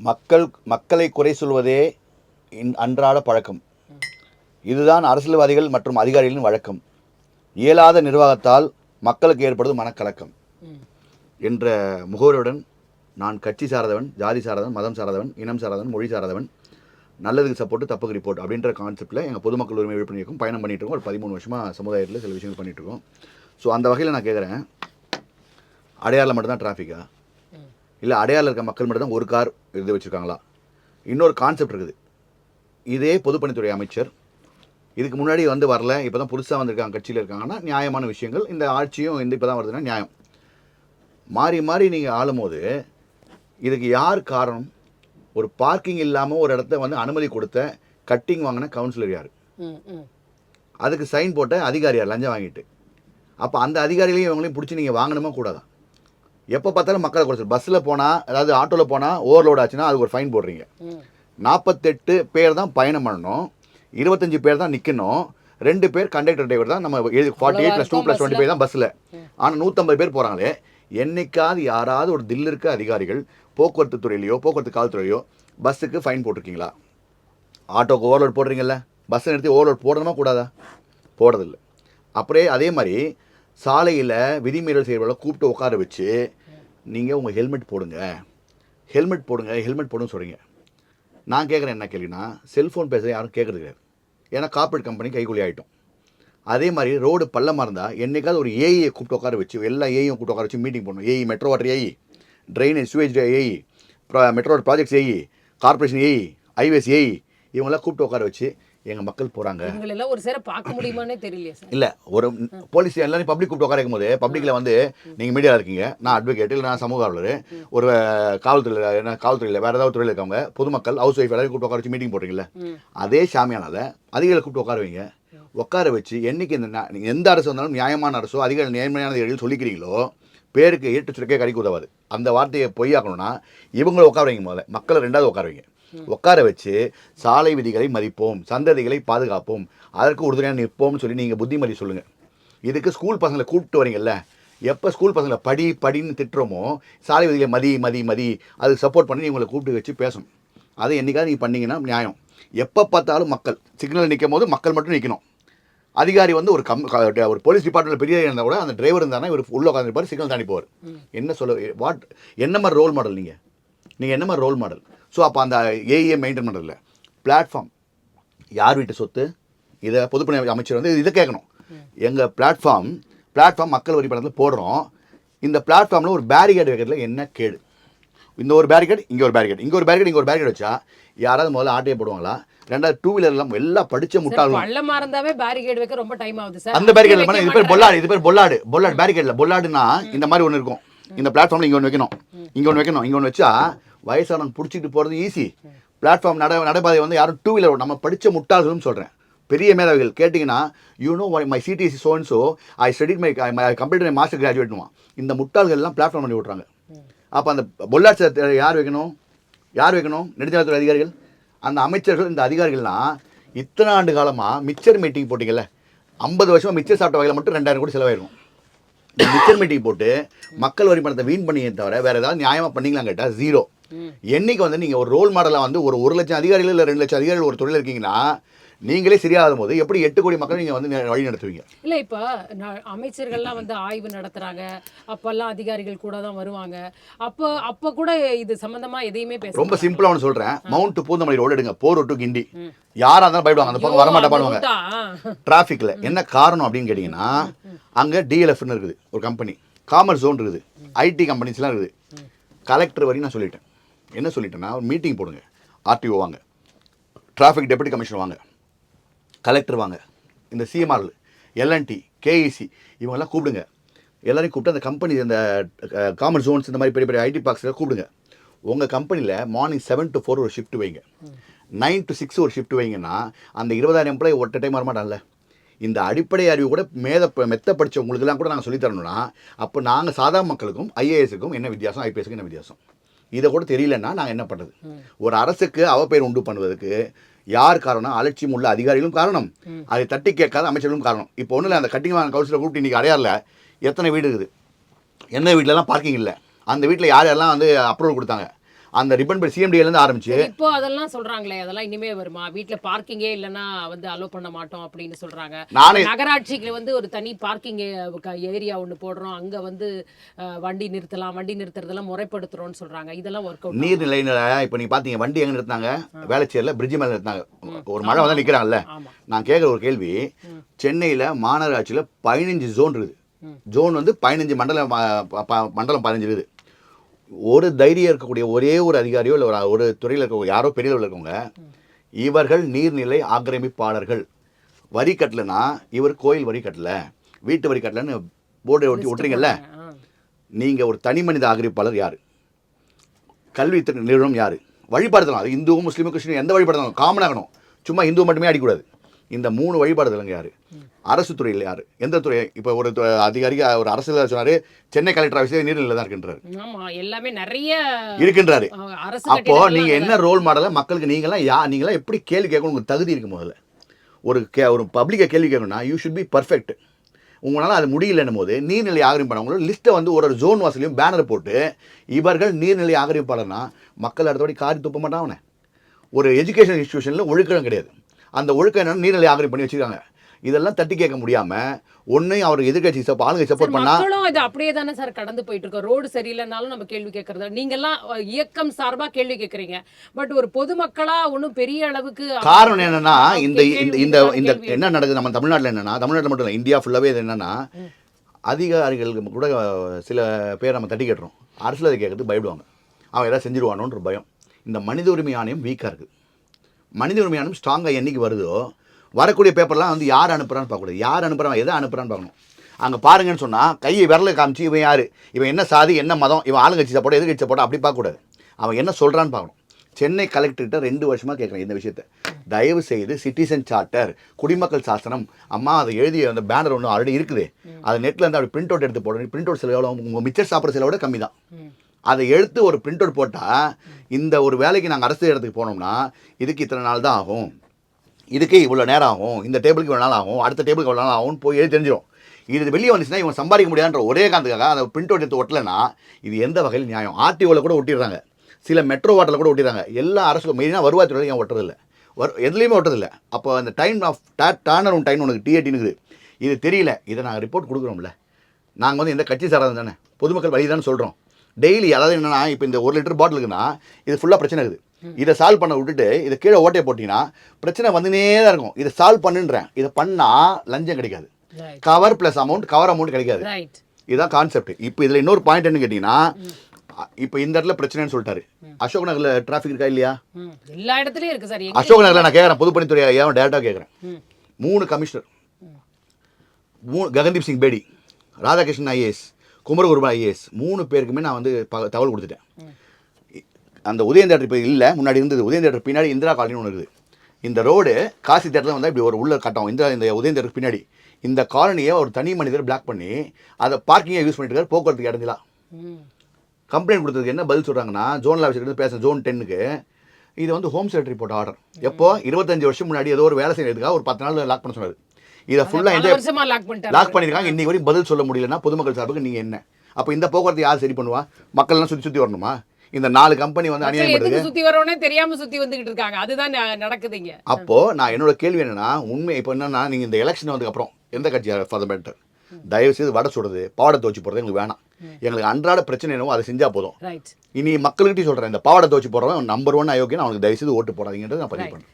மக்களை குறை சொல்வதே அன்றாட பழக்கம். இதுதான் அரசியல்வாதிகள் மற்றும் அதிகாரிகளின் வழக்கம். இயலாத நிர்வாகத்தால் மக்களுக்கு ஏற்படுவது மனக்கலக்கம் என்ற முகவரியுடன் நான் கட்சி சார்ந்தவன், ஜாதி சார்ந்தவன், மதம் சார்ந்தவன், இனம் சார்ந்தவன், மொழி சார்ந்தவன், நல்லதுக்கு சப்போர்ட், தப்புக்கு ரிப்போர்ட் அப்படின்ற கான்செப்டில் எங்கள் பொதுமக்கள் உரிமை விழிப்புணர்வு பயணம் பண்ணிகிட்டு இருக்கோம். ஒரு 13 வருஷமாக சமுதாயத்தில் சில விஷயங்கள் பண்ணிகிட்ருக்கோம். ஸோ அந்த வகையில் நான் கேட்குறேன், அடையாளம் மட்டும்தான் டிராஃபிக்கா, இல்லை அடையாளம் இருக்க மக்கள் மட்டும் தான் ஒரு கார் இது வச்சுருக்காங்களா? இன்னொரு கான்செப்ட் இருக்குது. இதே பொதுப்பணித்துறை அமைச்சர் இதுக்கு முன்னாடி வரல, இப்போ தான் புதுசாக வந்திருக்காங்க, கட்சியில் இருக்காங்கன்னா நியாயமான விஷயங்கள். இந்த ஆட்சியும் இப்போ தான் வருதுன்னா நியாயம். மாறி மாறி நீங்கள் ஆளும்போது இதுக்கு யார் காரணம்? ஒரு பார்க்கிங் இல்லாமல் ஒரு இடத்த அனுமதி கொடுத்த கட்டிங் வாங்கின கவுன்சிலர் யார்? அதுக்கு சைன் போட்ட அதிகாரி யார் லஞ்சம் வாங்கிட்டு? அப்போ அந்த அதிகாரிகளையும் இவங்களையும் பிடிச்சி நீங்கள் வாங்கணுமா கூடாதா? எப்போ பார்த்தாலும் மக்களை குறைச்சி பஸ்ஸில் போனால், அதாவது ஆட்டோவில் போனால் ஓவர்லோட் ஆச்சுன்னா அதுக்கு ஒரு ஃபைன் போடுறீங்க. 48 பேர் தான் பயணம் பண்ணணும், 25 பேர் தான் நிற்கணும், 2 பேர் கண்டக்டர் டிரைவர் தான், நம்ம 48+2+20 தான் பஸ்ஸில். ஆனால் 150 பேர் போகிறாங்களே. என்னைக்காவது யாராவது ஒரு தில் இருக்க அதிகாரிகள் போக்குவரத்து துறையிலையோ போக்குவரத்து காவல்துறையோ பஸ்ஸுக்கு ஃபைன் போட்டிருக்கீங்களா? ஆட்டோக்கு ஓவர்லோட் போடுறீங்கல்ல, பஸ்ஸை நிறுத்தி ஓவர்லோட் போடணுமா கூடாதா? போடுறதில்லை. அப்படியே அதே மாதிரி சாலையில் விதிமீறல் செய்கிறவங்கள கூப்பிட்டு உட்கார வச்சு நீங்கள் உங்கள் ஹெல்மெட் போடுங்க, ஹெல்மெட் போடுங்க, ஹெல்மெட் போடுன்னு சொல்கிறீங்க. நான் கேட்குறேன் என்ன கேள்வினா, செல்ஃபோன் பேச யாரும் கேட்குறது கிடையாது. ஏன்னா கார்பரேட் கம்பெனி கைக்கூலி ஆகிட்டோம். அதே மாதிரி ரோடு பள்ளமாக இருந்தால் என்றைக்காவது ஒரு ஏஐயை கூப்பிட்டு உட்கார வச்சு, எல்லா ஏஐயும் கூப்பிட்டு உட்கார வச்சு மீட்டிங் பண்ணணும். AE, metro water AE, drainage sewage AE, metro water projects AE, corporation AE, highways AE, இவங்களாம் கூப்பிட்டு உட்கார வச்சு எங்கள் மக்கள் போகிறாங்க. இவங்களெல்லாம் ஒரு சேர பார்க்க முடியுமானே தெரியல சார். இல்லை, ஒரு போலீஸ் எல்லாரும் பப்ளிக் கூப்பிட்டு உட்காரைக்கும் போது பப்ளிக்கில் நீங்கள் மீடியாவில் இருக்கீங்க, நான் அட்வொகேட், இல்லை நான் சமூக ஆர்வலர், ஒரு காவல்துறையில், என்ன காவல்துறையில் வேறு ஏதாவது துறையில் இருக்கவங்க, பொதுமக்கள், ஹவுஸ் ஒய்ஃப் எல்லாரும் கூப்பிட்டு உட்கார வச்சு மீட்டிங் போடுறீங்களே, அதே சாமியானால அதிகாரிகளை கூப்பிட்டு உட்கார வைங்க. உட்கார வச்சு என்றைக்கு நீங்கள் எந்த அரசு வந்தாலும் நியாயமான அரசோ அதிகாரிகள் நேர்மையான அதிகாரிகள் சொல்லிக்கிறீங்களோ, பேருக்கு ஏட்டு சுருக்கே கறிக்கு உதவாது. அந்த வார்த்தையை பொய்யாக்கணும்னா இவங்களை உட்கார வைங்க. முதல்ல மக்களை 2வது உட்கார வைங்க. உட்கார வச்சு சாலை விதிகளை மதிப்போம், சந்ததிகளை பாதுகாப்போம், அதற்கு உறுதுணையாக நிற்போம்னு சொல்லி நீங்கள் புத்திமதி சொல்லுங்கள். இதுக்கு ஸ்கூல் பசங்களை கூப்பிட்டு வரீங்கல்ல, எப்போ ஸ்கூல் பசங்களை படின்னு திட்டுறோமோ, சாலை விதிகளை மதி அதுக்கு சப்போர்ட் பண்ணி இவங்களை கூப்பிட்டு வச்சு பேசணும். அதை என்றைக்காவது நீங்கள் பண்ணிங்கன்னா நியாயம். எப்போ பார்த்தாலும் மக்கள் சிக்னல் நிற்கும் போது மக்கள் மட்டும் நிற்கணும். அதிகாரி ஒரு போலீஸ் டிபார்ட்மெண்ட்டில் பெரிய இருந்தால் கூட அந்த டிரைவர் இருந்தானா இவர் உள்ள உட்காந்துருப்பார், சிக்னல் தாண்டி போவார். என்ன சொல்ல என்ன மாதிரி ரோல் மாடல் நீங்கள் என்ன மாதிரி ரோல் மாடல்? ஸோ அப்போ அந்த ஏஇயை மெயின்டைன் பண்ணுறதில்ல. பிளாட்ஃபார்ம் யார் வீட்டு சொத்து? இதை பொதுப்பணி அமைச்சர் இதை கேட்கணும். எங்கள் பிளாட்ஃபார்ம் மக்கள் வரி பணத்தில் போடுறோம், இந்த பிளாட்ஃபார்மில் ஒரு பேரிகேட் வைக்கிறதுல என்ன கேடு? இந்த ஒரு பேரிகேட், இங்கே ஒரு பேரிகேட், இங்கே ஒரு பேரிகேட், இங்கே ஒரு பேரிகேட் வச்சா யாராவது முதல்ல ஆட்டையை போடுவாங்களா? 2வது 2 வீலர்லாம் எல்லாம் படிச்ச முட்டாளும். பள்ளமா இருந்தாவே பேரிகேட் வைக்க ரொம்ப டைம் ஆகுது சார். அந்த பேரிகேட்ல பண்ண இது பேர் பொல்லாடு, இது பேர் பொல்லாடு. பேரிகேட்ல பொல்லாடுனா இந்த மாதிரி ஒன்று இருக்கும். இந்த பிளாட்ஃபார்ம்ல இங்கே ஒன்று வைக்கணும், இங்கே ஒன்று வச்சா வயசானவங்க பிடிச்சிட்டு போகிறது ஈஸி. பிளாட்ஃபார்ம் நடைபாதை யாரும் 2 வீலர், நம்ம படித்த முட்டாள்களும் சொல்கிறேன், பெரிய மேதாவிகள் கேட்டிங்கன்னா, my CDSC so I studied my complete my master கிராஜுவேட்னுவான். இந்த முட்டாள்கள்லாம் பிளாட்ஃபார்ம் பண்ணி விட்றாங்க. அப்போ அந்த பொல்லாட்சி யார் வைக்கணும்? நெடுஞ்சாலைத்துறை அதிகாரிகள், அந்த அமைச்சர்கள். இந்த அதிகாரிகள்லாம் இத்தனை ஆண்டு காலமாக மிச்சர் மீட்டிங் போட்டிங்கல்ல, 50 வருஷமாக மிச்சர் சாப்பிட்ட வகையில் மட்டும் 2000 கோடி செலவாயிருக்கும். மிச்சர் மீட்டிங் போட்டு மக்கள் வரி பணத்தை வீண் பண்ணியே தவிர வேறு ஏதாவது நியாயமாக பண்ணிங்களான்னு கேட்டால் ஜீரோ. என்னைக்கு நீங்கள் ஒரு ரோல் மாடலாக ஒரு 1 லட்சம் அதிகாரிகள் இல்லை 2 லட்சம் அதிகாரிகள் ஒரு தொழில் இருக்கீங்கன்னா, நீங்களே சரியாகும் போது எப்படி 8 கோடி மக்கள் நீங்கள் வழி நடத்துவீங்க? இல்லை, இப்போ அமைச்சர்கள்லாம் ஆய்வு நடத்துகிறாங்க, அப்போல்லாம் அதிகாரிகள் கூட தான் வருவாங்க. அப்போ கூட இது சம்மந்தமாக எதையுமே பேச. ரொம்ப சிம்பிளாக ஒன்று சொல்கிறேன். மவுண்ட் பூந்தமல்லி ரோடு எடுங்க, போர் டு கிண்டி, யாராக இருந்தாலும் பயப்படுவாங்க, அந்த பக்கம் வரமாட்டா பண்ணுவாங்க டிராஃபிக்கில். என்ன காரணம் அப்படின்னு கேட்டிங்கன்னா, அங்கே டிஎல்எஃப்னு இருக்குது ஒரு கம்பெனி, காமர்ஸ் ஜோன் இருக்குது, ஐடி கம்பெனிஸ்லாம் இருக்குது. கலெக்டர் வரையும் நான் சொல்லிட்டேன். என்ன சொல்லிட்டேன்னா, ஒரு மீட்டிங் போடுங்க, ஆர்டிஓ வாங்க, டிராஃபிக் டெப்யூட்டி கமிஷனர் வாங்க, கலெக்டர் வாங்க, இந்த சிஎம்ஆர், எல்என்டி, கேஇசி இவங்கெல்லாம் கூப்பிடுங்க. எல்லாரையும் கூப்பிட்டு அந்த கம்பெனி, இந்த காமர்ஸ் ஜோன்ஸ், இந்த மாதிரி பெரிய பெரிய ஐடி பார்க்ஸில் கூப்பிடுங்க. உங்கள் கம்பெனியில் மார்னிங் 7 to 4 ஒரு ஷிஃப்ட் வைங்க, 9 to 6 ஒரு ஷிஃப்ட் வைங்கன்னா அந்த 20,000 எம்ப்ளாயி ஒட்ட டைம் வரமாட்டான்ல. இந்த அடிப்படை அறிவு கூட மெத்த படித்தவங்களுக்கெல்லாம் கூட நாங்கள் சொல்லித்தரணும்னா, அப்போ நாங்கள் சாதாரண மக்களுக்கும் ஐஏஎஸுக்கும் என்ன வித்தியாசம், ஐபிஎஸ்க்கும் என்ன வித்தியாசம், இதை கூட தெரியலன்னா நாங்கள் என்ன பண்ணுறது? ஒரு அரசுக்கு அவப்பெயர் உண்டு பண்ணுவதற்கு யார் காரணம்? அலட்சியம் உள்ள அதிகாரிகளும் காரணம், அதை தட்டி கேட்காத அமைச்சர்களும் காரணம். இப்போ ஒன்றும் இல்லை, அந்த கட்டிங் வாங்க கவுன்சிலர் கூப்பிட்டு இன்றைக்கி அடையாரில் எத்தனை வீடு இருக்குது, என்ன வீட்டிலலாம் பார்க்கிங் இல்லை, அந்த வீட்டில் யாரெல்லாம் அப்ரூவல் கொடுத்தாங்க, அந்த ரிப்பன் பை சிஎம்டிலேருந்து ஆரம்பிச்சு இப்போ அதெல்லாம் சொல்றாங்களே, அதெல்லாம் இனிமே வருமா? வீட்ல பார்க்கிங்கே இல்லைன்னா வந்து அலோ பண்ண மாட்டோம் அப்படின்னு சொல்றாங்க. நகராட்சிக்கு வந்து ஒரு தனி பார்க்கிங் ஏரியா ஒன்று போடுறோம், அங்க வந்து வண்டி நிறுத்தலாம், வண்டி நிறுத்துறதெல்லாம் முறைப்படுத்துறோம்னு சொல்றாங்க. இதெல்லாம் ஒர்க் அவுட்? நீர்நிலையில இப்போ நீங்க பாத்தீங்க வண்டி எங்க நிறுத்தினாங்க? வேளச்சேரியில் பிரிட்ஜ் மேலே நிறுத்தினாங்க. ஒரு மழை வந்து நிற்கிறாங்கல்ல. நான் கேட்குற ஒரு கேள்வி, சென்னையில் மாநகராட்சியில் 15 ஜோன் இருக்குது. ஜோன் வந்து 15 மண்டலம் 15 இருக்குது. ஒரு தைரியம் இருக்கக்கூடிய ஒரே ஒரு அதிகாரியோ இல்லை ஒரு துறையில் இருக்க யாரோ பெரிய லெவலில் இருக்கவங்க, இவர்கள் நீர்நிலை ஆக்கிரமிப்பாளர்கள், வரி கட்டலைன்னா இவர் கோயில் வரி கட்டலை, வீட்டு வரி கட்டலைன்னு போர்டை ஒட்டி ஒட்டுறீங்கல்ல, நீங்கள் ஒரு தனி மனித ஆக்கிரமிப்பாளர் யார்? கல்வி நிறுவனம் யார்? வழிபாடுதலாம், அது இந்துவும் முஸ்லீமும் கிறிஸ்டினும் எந்த வழிபாடுதலும் காமன் ஆகணும், சும்மா இந்து மட்டுமே அடிக்கூடாது. இந்த 3 வழிபாடுதலங்க யார்? அரசு துறையில் யார்? எந்த துறை? இப்போ ஒரு அதிகாரி ஒரு அரசியல் சொன்னார், சென்னை கலெக்டர் ஆஃபீஸே நீர்நிலை தான் இருக்கின்றார். எல்லாமே நிறைய இருக்கின்றாரு. அப்போ நீங்க என்ன ரோல் மாடலை மக்களுக்கு நீங்களாம் எப்படி கேள்வி கேட்கணும்? உங்களுக்கு தகுதி இருக்கு. முதல்ல ஒரு பப்ளிக்கை கேள்வி கேட்கணும்னா யூ ஷுட் பி பர்ஃபெக்ட். உங்களால் அது முடியலன்னும் போது நீர்நிலை ஆக்கிரமிப்பாளர்களோட லிஸ்ட்டை வந்து ஒரு ஜோன் வாசலையும் பேனர் போட்டு இவர்கள் நீர்நிலை ஆக்கிரமிப்பாளர்னா மக்கள் அடுத்தபடி காரி துப்ப மாட்டான். ஒரு எஜுகேஷன் இன்ஸ்டியூஷனில் ஒழுக்கம் கிடையாது. அந்த ஒழுக்கம் என்னன்னு நீர்நிலை ஆக்கிரமிப்பு பண்ணி வச்சுருக்காங்க. இதெல்லாம் தட்டி கேட்க முடியாம ஒன்னு அவர் எதிர்கட்சி ஆளுங்க சப்போர்ட் பண்ணா இது அப்படியே தானே சார் கடந்து போயிட்டு இருக்கோம். ரோடு சரியில்லைனாலும் நம்ம கேள்வி கேட்கறது, நீங்க எல்லாம் இயக்கம் சார்பா கேள்வி கேட்கறீங்க. பட் ஒரு பொதுமக்களா ஒன்றும் பெரிய அளவுக்கு காரணம் என்னன்னா இந்த இந்த இந்த என்ன நடக்குது நம்ம தமிழ்நாட்டில் என்னன்னா, தமிழ்நாட்டில் மட்டும் இல்லை இந்தியா ஃபுல்லாவே இது என்னன்னா, அதிகாரிகளுக்கு கூட சில பேர் நம்ம தட்டி கேட்டுறோம், அரசியல் கேட்கறது பயப்படுவாங்க, அவன் ஏதாவது செஞ்சிருவானோன்ற பயம். இந்த மனித உரிமை ஆணையம் வீக்காக இருக்குது. மனித உரிமை ஆணையம் ஸ்ட்ராங்காக என்னைக்கு வருதோ வரக்கூடிய பேப்பர்லாம் வந்து யார் அனுப்புகிறான்னு பார்க்கக்கூடாது, யார் அனுப்புகிறான் எதை அனுப்புகிறான்னு பார்க்கணும். அங்கே பாருங்கன்னு சொன்னால் கையை விரலை காமிச்சு இவன் யார், இவன் என்ன சாதி, என்ன மதம், இவன் ஆளுங்கட்சி சப்போர்ட் எதிர்கட்சி சப்போர்ட் அப்படி பார்க்கக்கூடாது. அவன் என்ன சொல்கிறான்னு பார்க்கணும். சென்னை கலெக்டர்கிட்ட 2 வருஷமாக கேட்குறேன் இந்த விஷயத்தை. தயவு செய்து சிட்டிசன் சார்ட்டர், குடிமக்கள் சாசனம், அம்மா அதை எழுதிய அந்த பேனர் ஒன்று ஆல்ரெடி இருக்குது, அது நெட்டில் இருந்து அப்படி பிரிண்ட் அவுட் எடுத்து போடணும். பிரிண்ட் அவுட் செலவு எவ்வளோ? உங்கள் மிச்சர் சாப்பிட்ற செலவோட கம்மி தான். அதை எடுத்து ஒரு பிரிண்ட் அவுட் போட்டால் இந்த ஒரு வேலைக்கு நாங்கள் அரசு இடத்துக்கு போனோம்னா இதுக்கு இத்தனை நாள் தான் ஆகும், இதுக்கு இவ்வளோ நேரம் ஆகும், இந்த டேபிளுக்கு இவ்வளோ நாள் ஆகும், அடுத்த டேபிளுக்கு இவ்வளோ நாள் ஆகும் போய் எழுதி தெரிஞ்சிடும். இது வெளியே வந்துச்சுன்னா இவன் சம்பாதிக்க முடியாதுன்ற ஒரே காரணத்துக்காக அதை பிரிண்ட் அவுட் எடுத்து ஒட்டலைன்னா இது எந்த வகையில் நியாயம்? ஆர்டிஓவில் கூட ஒட்டிடுறாங்க, சில மெட்ரோ வாட்டரில் கூட ஒட்டிடுறாங்க. எல்லா அரசு மெயினாக வருவாய்த்துறையில் ஏன் ஒட்டுறதில்லை? எதுலேயுமே ஒட்டுறதில்லை. அப்போ அந்த டைம் ஆஃப் டர்னர் டைம் உனக்கு டிஏடினுக்குது, இது தெரியல. இதை நாங்கள் ரிப்போர்ட் கொடுக்குறோம்ல, நாங்கள் வந்து எந்த கட்சி சாராது தானே, பொதுமக்கள் வழி தானே சொல்கிறோம். டெய்லி அதாவது என்னன்னா, இப்போ இந்த 1 லிட்டர் பாட்டில் இருக்குன்னா இது ஃபுல்லாக பிரச்சனை இருக்குது. இதை சால்வ் பண்ண விட்டுட்டு இதை கீழே ஓட்டையை போட்டிங்கன்னா பிரச்சனை வந்துனே தான் இருக்கும். இதை சால்வ் பண்ணுன்றேன், இதை பண்ணால் லஞ்சம் கிடைக்காது, கவர் ப்ளஸ் கவர் அமௌண்ட் கிடைக்காது. இதுதான் கான்செப்ட். இப்போ இதில் இன்னொரு பாயிண்ட் என்ன கேட்டிங்கன்னா, இப்போ இந்த இடத்துல பிரச்சனைன்னு சொல்லிட்டாரு. அசோக் நகரில் டிராஃபிக் இருக்கா இல்லையா? எல்லா இடத்துலையும் இருக்கு சார். அசோக் நகரில் நான் கேட்குறேன், பொதுப்பணித்துறை ஏன் டேரெக்டாக கேட்குறேன். 3 commissioner, Gagandeep Singh Bedi, Radhakrishnan IAS, Kumaraguruba IAS, 3 பேருக்குமே நான் வந்து தகவல் கொடுத்துட்டேன். அந்த உதயம் தேட்டர் இப்போ இல்லை, முன்னாடி இருந்தது. உதயம் தேட்டர் பின்னாடி இந்திரா காலனி ஒன்று இருக்குது. இந்த ரோடு காசி தேட்டரில் வந்தால் இப்படி ஒரு உள்ள கட்டம் இந்த உதயம் தேட்டருக்கு பின்னாடி இந்த காலனியை ஒரு தனி மனிதர் பிளாக் பண்ணி அதை பார்க்கிங்கை யூஸ் பண்ணிட்டு இருக்காரு, போக்குவரத்துக்கு இடஞ்சலா. கம்ப்ளைண்ட் கொடுத்ததுக்கு என்ன பதில் சொல்கிறாங்கன்னா, ஜோனல் ஆஃபீஸர் பேச ஜோன் 10க்கு இது வந்து ஹோம் செக்ரட்டரி போட்ட ஆர்டர். எப்போ 25 வருஷம் முன்னாடி ஏதோ ஒரு வேலை செய்யறதுக்காக ஒரு 10 நாள் லாக் பண்ண சொன்னார். இதை ஃபுல்லாக லாக் பண்ணியிருக்காங்க. இன்னைக்கு வரைக்கும் பதில் சொல்ல முடியலன்னா பொதுமக்கள் சார்புக்கு நீங்கள் என்ன? அப்போ இந்த போக்குவரத்து யார் சரி பண்ணுவா? மக்கள்லாம் சுற்றி வரணுமா? இந்த 4 கம்பெனி வந்து அநியாயம் சுத்தி வரவனே தெரியாம சுத்தி வந்துகிட்டு இருக்காங்க, அதுதான் நடக்குதுங்க. அப்போ நான் என்னோட கேள்வி என்னன்னா, உண்மை இப்போ என்னன்னா, நீங்க இந்த எலெக்ஷன் வந்ததுக்கு அப்புறம் எந்த கட்சி ஃபார் த பெட்டர்? தயவு செய்து வடை சுடுறது, பாவாடை துவச்சி போடுறது எங்களுக்கு வேணாம். எங்களுக்கு அன்றாட பிரச்சனை என்னவோ அதை செஞ்சா போதும். இனி மக்கள்கிட்டையும் சொல்றேன், இந்த பாவாடை துவச்சி போடுறவன் நம்பர் 1 அயோக்கியன், அவனுக்கு தயவு செய்து ஓட்டு போடாதீங்கன்றது நான் பதிவு பண்ணுறேன்.